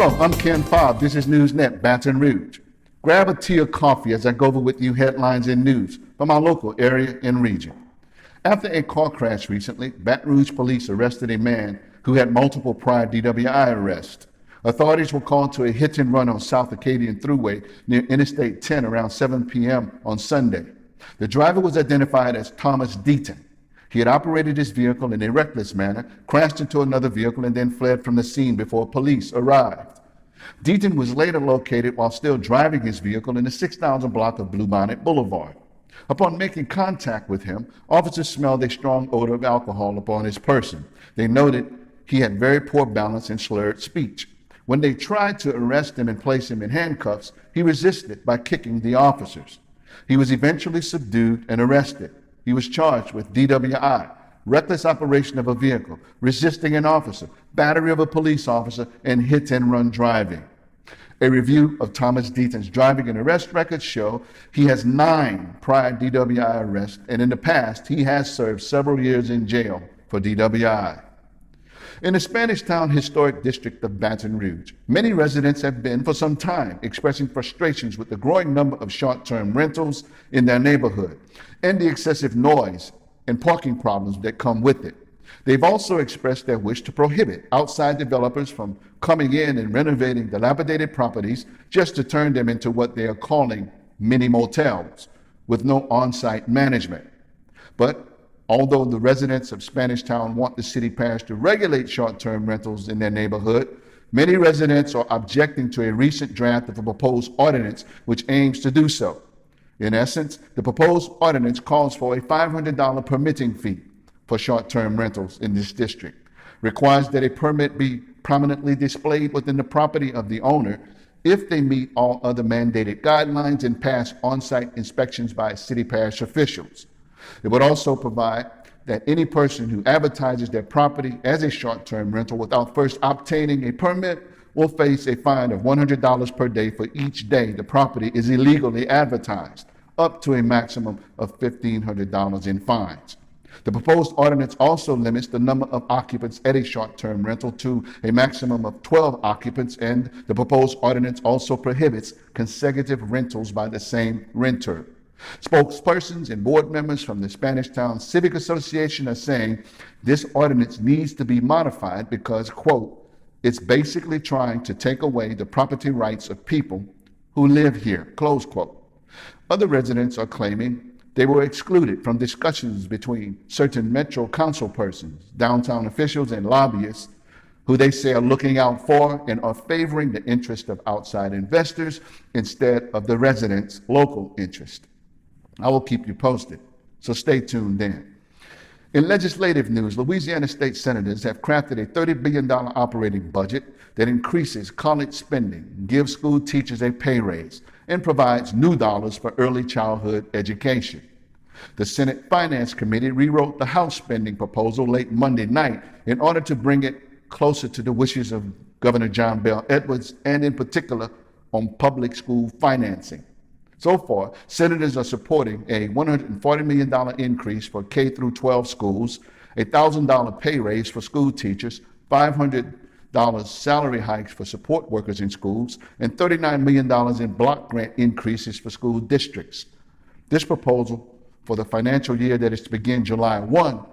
Hello, I'm Ken Fobb. This is NewsNet, Baton Rouge. Grab a tea or coffee as I go over with you headlines and news from our local area and region. After a car crash recently, Baton Rouge police arrested a man who had multiple prior DWI arrests. Authorities were called to a hit and run on South Acadian Thruway near Interstate 10 around 7 p.m. on Sunday. The driver was identified as Thomas Deaton. He had operated his vehicle in a reckless manner, crashed into another vehicle, and then fled from the scene before police arrived. Deaton was later located while still driving his vehicle in the 6,000 block of Bluebonnet Boulevard. Upon making contact with him, officers smelled a strong odor of alcohol upon his person. They noted he had very poor balance and slurred speech. When they tried to arrest him and place him in handcuffs, he resisted by kicking the officers. He was eventually subdued and arrested. He was charged with DWI, reckless operation of a vehicle, resisting an officer, battery of a police officer, and hit-and-run driving. A review of Thomas Deaton's driving and arrest records show he has 9 prior DWI arrests, and in the past, he has served several years in jail for DWI. In the Spanish Town Historic District of Baton Rouge, many residents have been for some time expressing frustrations with the growing number of short-term rentals in their neighborhood and the excessive noise and parking problems that come with it. They've also expressed their wish to prohibit outside developers from coming in and renovating dilapidated properties just to turn them into what they are calling mini motels with no on-site management. But although the residents of Spanish Town want the city parish to regulate short-term rentals in their neighborhood, many residents are objecting to a recent draft of a proposed ordinance which aims to do so. In essence, the proposed ordinance calls for a $500 permitting fee for short-term rentals in this district, requires that a permit be prominently displayed within the property of the owner if they meet all other mandated guidelines and pass on-site inspections by city parish officials. It would also provide that any person who advertises their property as a short-term rental without first obtaining a permit will face a fine of $100 per day for each day the property is illegally advertised, up to a maximum of $1,500 in fines. The proposed ordinance also limits the number of occupants at a short-term rental to a maximum of 12 occupants, and the proposed ordinance also prohibits consecutive rentals by the same renter. Spokespersons and board members from the Spanish Town Civic Association are saying this ordinance needs to be modified because, quote, it's basically trying to take away the property rights of people who live here, close quote. Other residents are claiming they were excluded from discussions between certain Metro Council persons, downtown officials, and lobbyists who they say are looking out for and are favoring the interest of outside investors instead of the residents' local interest. I will keep you posted, so stay tuned in. In legislative news, Louisiana state senators have crafted a $30 billion operating budget that increases college spending, gives school teachers a pay raise, and provides new dollars for early childhood education. The Senate Finance Committee rewrote the House spending proposal late Monday night in order to bring it closer to the wishes of Governor John Bel Edwards, and in particular on public school financing. So far, senators are supporting a $140 million increase for K-12 schools, a $1,000 pay raise for school teachers, $500 salary hikes for support workers in schools, and $39 million in block grant increases for school districts. This proposal for the financial year that is to begin July 1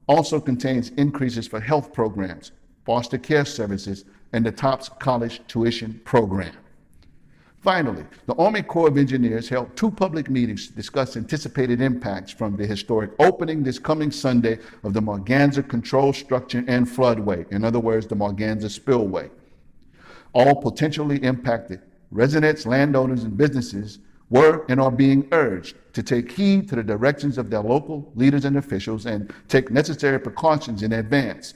also contains increases for health programs, foster care services, and the TOPS college tuition program. Finally, the Army Corps of Engineers held 2 public meetings to discuss anticipated impacts from the historic opening this coming Sunday of the Marganza Control Structure and Floodway, in other words, the Marganza Spillway. All potentially impacted residents, landowners, and businesses were and are being urged to take heed to the directions of their local leaders and officials and take necessary precautions in advance.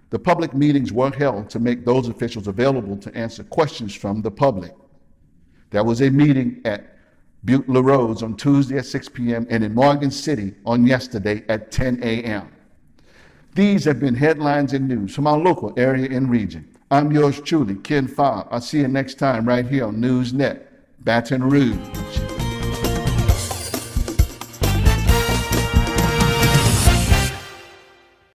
The public meetings were held to make those officials available to answer questions from the public. There was a meeting at Butte LaRose on Tuesday at 6 p.m. and in Morgan City on yesterday at 10 a.m. These have been headlines and news from our local area and region. I'm yours truly, Ken Fobb. I'll see you next time right here on NewsNet, Baton Rouge.